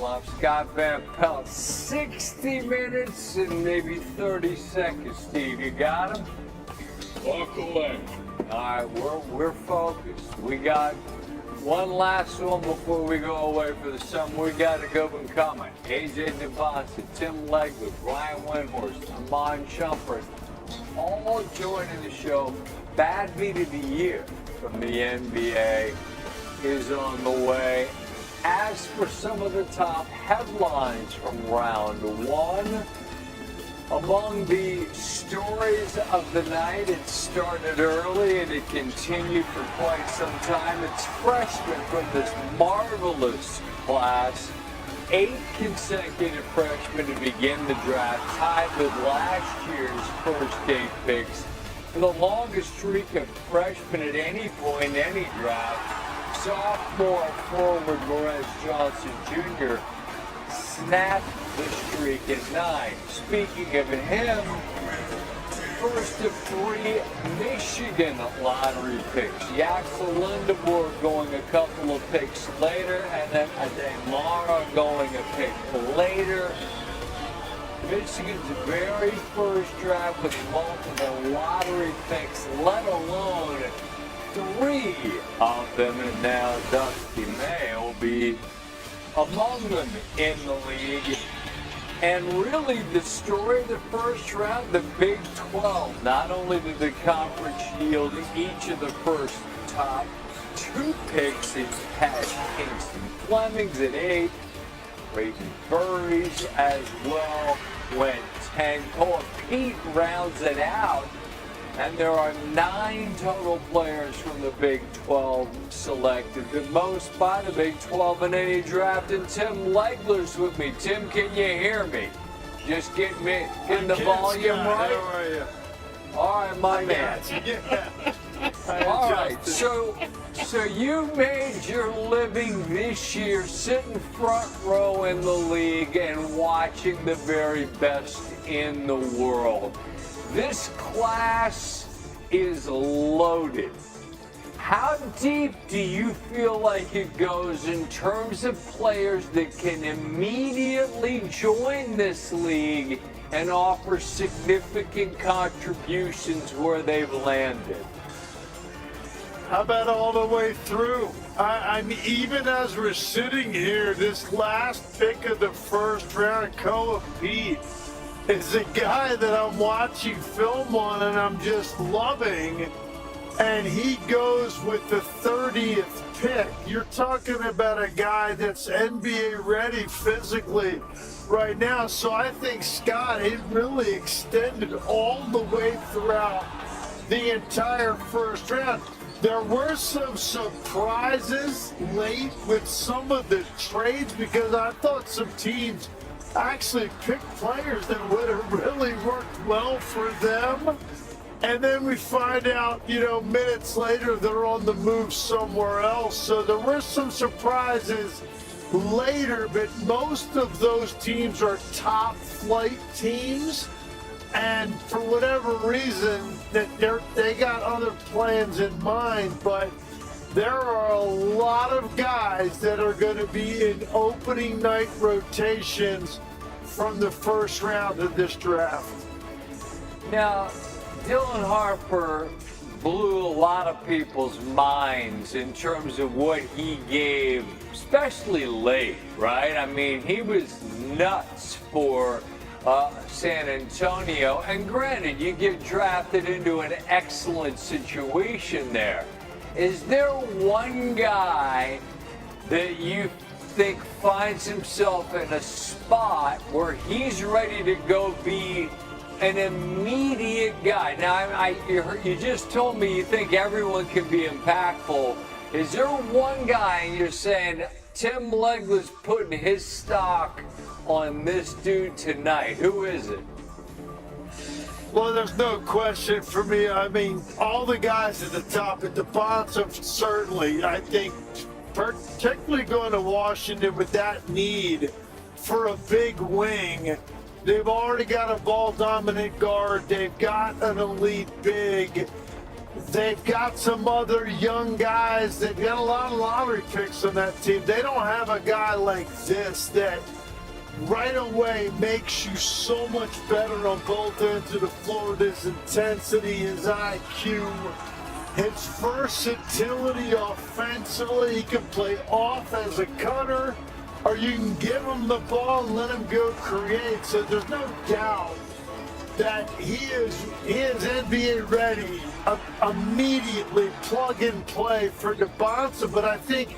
I'm Scott Van Pelt. 60 minutes and maybe 30 seconds, Steve. You got him? Walk away. All right, we're focused. We got one last one before we go away for the summer. We got a good one coming. AJ DeBonson, Tim Legler, Brian Windhorst, Shumpert, all joining the show. Bad beat of the year from the NBA is on the way. As for some of the top headlines from round one, among the stories of the night, it started early and it continued for quite some time. It's freshmen from this marvelous class. 8 consecutive freshmen to begin the draft, tied with last year's first 8 picks. For the longest streak of freshmen at any point in any draft, sophomore forward Morris Johnson Jr. snapped the streak at 9. Speaking of him, first of 3 Michigan lottery picks. Yaxel Lindemore going a couple of picks later, and then Mara going a pick later. Michigan's very first draft with multiple lottery picks, let alone 3 of them, and now Dusty May will be among them in the league. And really the story of the first round, the Big 12, not only did the conference yield each of the first top 2 picks, it had Kingston Flemings at 8, Brayden Burries as well went 10. Cole Pete rounds it out. And there are 9 total players from the Big 12 selected, the most by the Big 12 in any draft. And Tim Legler's with me. Tim, can you hear me? Just getting the volume right? How are you? All right, my man. All right, so you made your living this year sitting front row in the league and watching the very best in the world. This class is loaded. How deep do you feel like it goes in terms of players that can immediately join this league and offer significant contributions where they've landed? How about all the way through? I mean, even as we're sitting here, this last pick of the first round, Koa Pete, is a guy that I'm watching film on and I'm just loving, and he goes with the 30th pick. You're talking about a guy that's NBA ready physically right now. So I think, Scott, it really extended all the way throughout the entire first round. There were some surprises late with some of the trades because I thought some teams actually picked players that would have really worked well for them. And then we find out, minutes later, they're on the move somewhere else. So there were some surprises later, but most of those teams are top flight teams. And for whatever reason, they got other plans in mind, but there are a lot of guys that are going to be in opening night rotations from the first round of this draft. Now, Dylan Harper blew a lot of people's minds in terms of what he gave, especially late, right? I mean, he was nuts for San Antonio. And granted, you get drafted into an excellent situation there. Is there one guy that you think finds himself in a spot where he's ready to go be an immediate guy? Now, you just told me you think everyone can be impactful. Is there one guy and you're saying Tim Legler's putting his stock on this dude tonight? Who is it? Well, there's no question for me. I mean, all the guys at the top, at the bottom, certainly, I think, particularly going to Washington with that need for a big wing. They've already got a ball-dominant guard. They've got an elite big. They've got some other young guys. They've got a lot of lottery picks on that team. They don't have a guy like this that right away makes you so much better on both ends of the floor. His intensity, his IQ, his versatility offensively. He can play off as a cutter, or you can give him the ball and let him go create. So there's no doubt that he is NBA ready, immediately plug and play for DeBonsa. But I think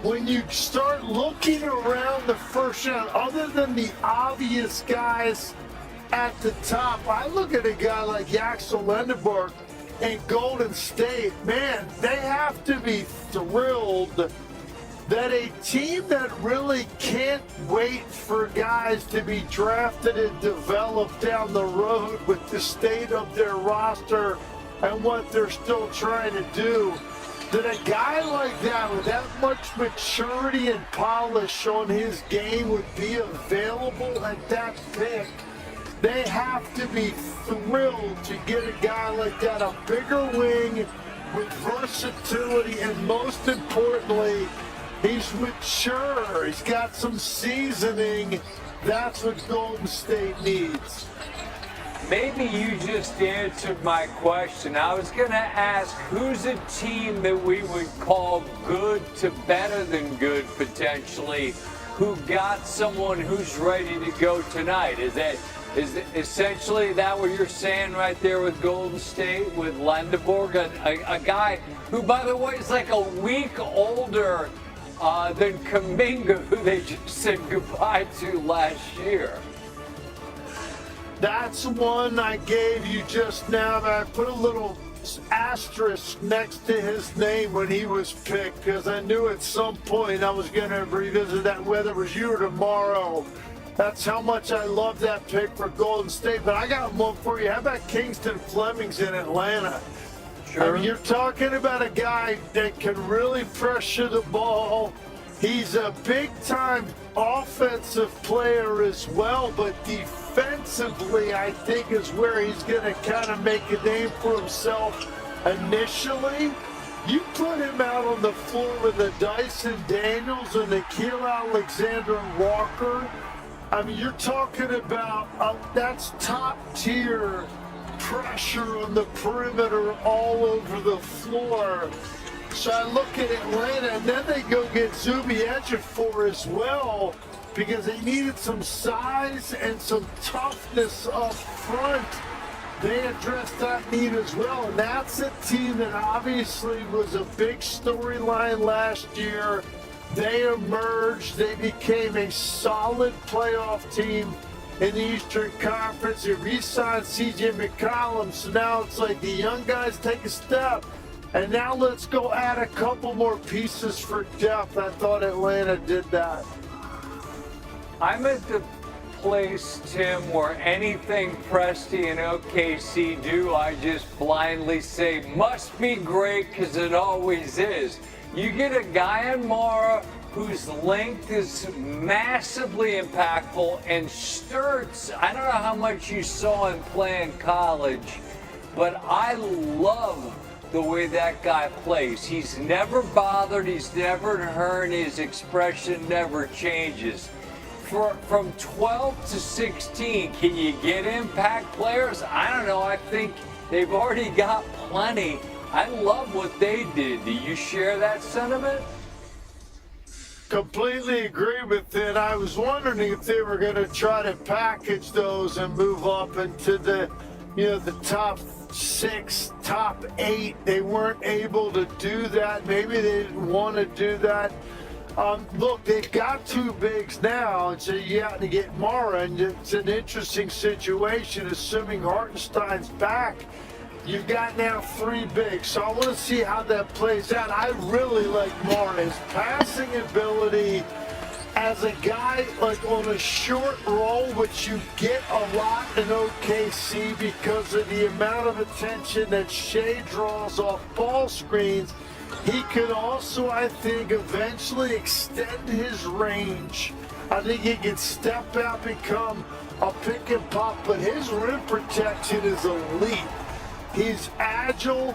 when you start looking around the first round, other than the obvious guys at the top, I look at a guy like Axel Lindenberg in Golden State. Man, they have to be thrilled that a team that really can't wait for guys to be drafted and developed down the road with the state of their roster and what they're still trying to do, that a guy like that with that much maturity and polish on his game would be available at that pick. They have to be thrilled to get a guy like that, a bigger wing with versatility, and most importantly, he's mature. He's got some seasoning. That's what Golden State needs. Maybe you just answered my question. I was going to ask, who's a team that we would call good to better than good potentially, who got someone who's ready to go tonight? Is it essentially that what you're saying right there with Golden State, with Lindenberg, a guy who, by the way, is like a week older than Kuminga, who they just said goodbye to last year? That's one I gave you just now. I put a little asterisk next to his name when he was picked, because I knew at some point I was going to revisit that, whether it was you or tomorrow. That's how much I love that pick for Golden State. But I got one for you. How about Kingston Fleming's in Atlanta? Sure. I mean, you're talking about a guy that can really pressure the ball. He's a big-time offensive player as well, but defensively, I think, is where he's going to kind of make a name for himself initially. You put him out on the floor with the Dyson Daniels and Nickeil Alexander-Walker. I mean, you're talking about that's top-tier pressure on the perimeter all over the floor. So I look at Atlanta, and then they go get Zuby Ejiofor as well, because they needed some size and some toughness up front. They addressed that need as well, and that's a team that obviously was a big storyline last year. They emerged. They became a solid playoff team in the Eastern Conference. They re-signed C.J. McCollum, so now it's like the young guys take a step. And now let's go add a couple more pieces for depth. I thought Atlanta did that. I'm at the place, Tim, where anything Presti and OKC do, I just blindly say, must be great, because it always is. You get a guy in Mara whose length is massively impactful, and Sturts, I don't know how much you saw him play in college, but I love the way that guy plays. He's never bothered, he's never hurt, his expression never changes. From 12 to 16, can you get impact players? I don't know, I think they've already got plenty. I love what they did. Do you share that sentiment? Completely agree with it. I was wondering if they were going to try to package those and move up into the top 6, top 8. They weren't able to do that. Maybe they didn't want to do that. Look, they've got 2 bigs now, and so you have to get Mara, and it's an interesting situation, assuming Hartenstein's back. You've got now 3 bigs, so I want to see how that plays out. I really like Mara. His passing ability as a guy like on a short roll, which you get a lot in OKC because of the amount of attention that Shea draws off ball screens. He could also, I think, eventually extend his range. I think he can step out, become a pick and pop, but his rim protection is elite. He's agile.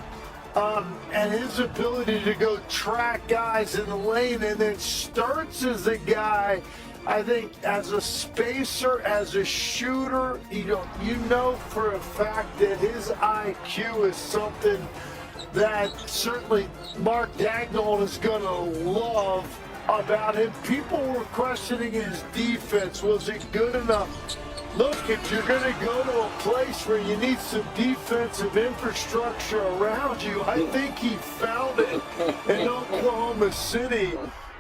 and his ability to go track guys in the lane, and then starts as a guy, I think, as a spacer, as a shooter. You know for a fact that his IQ is something that certainly Mark Dagnall is going to love about him. People were questioning his defense. Was it good enough? Look, if you're going to go to a place where you need some defensive infrastructure around you, I think he found it in Oklahoma City.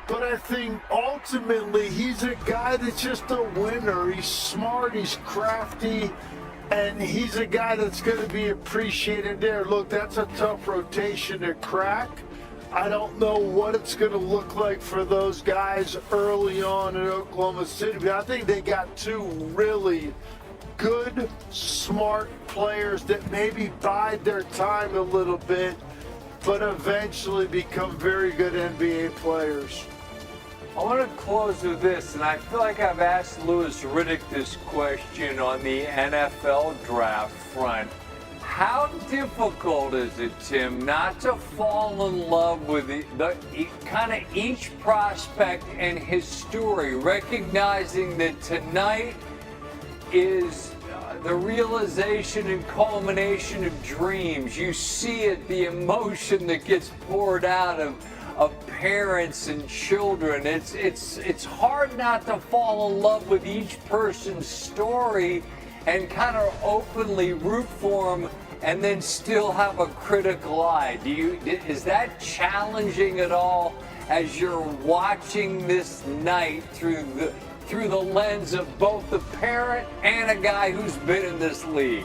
But I think ultimately he's a guy that's just a winner. He's smart, he's crafty, and he's a guy that's going to be appreciated there. Look, that's a tough rotation to crack. I don't know what it's going to look like for those guys early on in Oklahoma City, but I think they got two really good, smart players that maybe bide their time a little bit, but eventually become very good NBA players. I want to close with this, and I feel like I've asked Louis Redick this question on the NFL draft front. How difficult is it, Tim, not to fall in love with the kind of each prospect and his story, recognizing that tonight is the realization and culmination of dreams? You see it, the emotion that gets poured out of parents and children. It's hard not to fall in love with each person's story and kind of openly root for them, and then still have a critical eye. Is that challenging at all as you're watching this night through the lens of both the parent and a guy who's been in this league?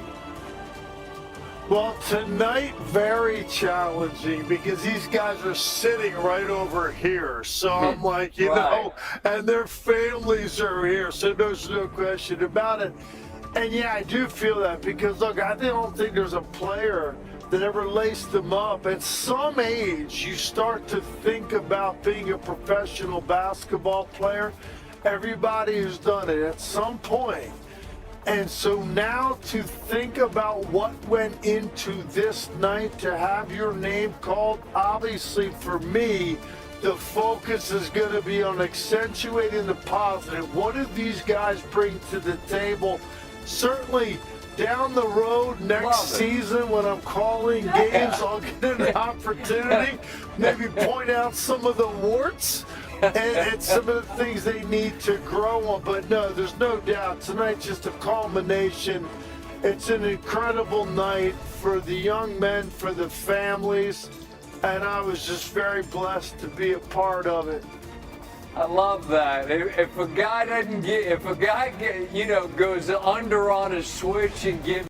Well, tonight, very challenging because these guys are sitting right over here. So I'm like, you know, and their families are here. So there's no question about it. And yeah, I do feel that because, look, I don't think there's a player that ever laced them up. At some age, you start to think about being a professional basketball player. Everybody who's done it at some point. And so now to think about what went into this night, to have your name called, obviously for me, the focus is going to be on accentuating the positive. What do these guys bring to the table? Certainly down the road next season when I'm calling games, I'll get an opportunity, maybe point out some of the warts and some of the things they need to grow on. But no, there's no doubt tonight's just a culmination. It's an incredible night for the young men, for the families, and I was just very blessed to be a part of it. I love that. If a guy goes under on a switch and gives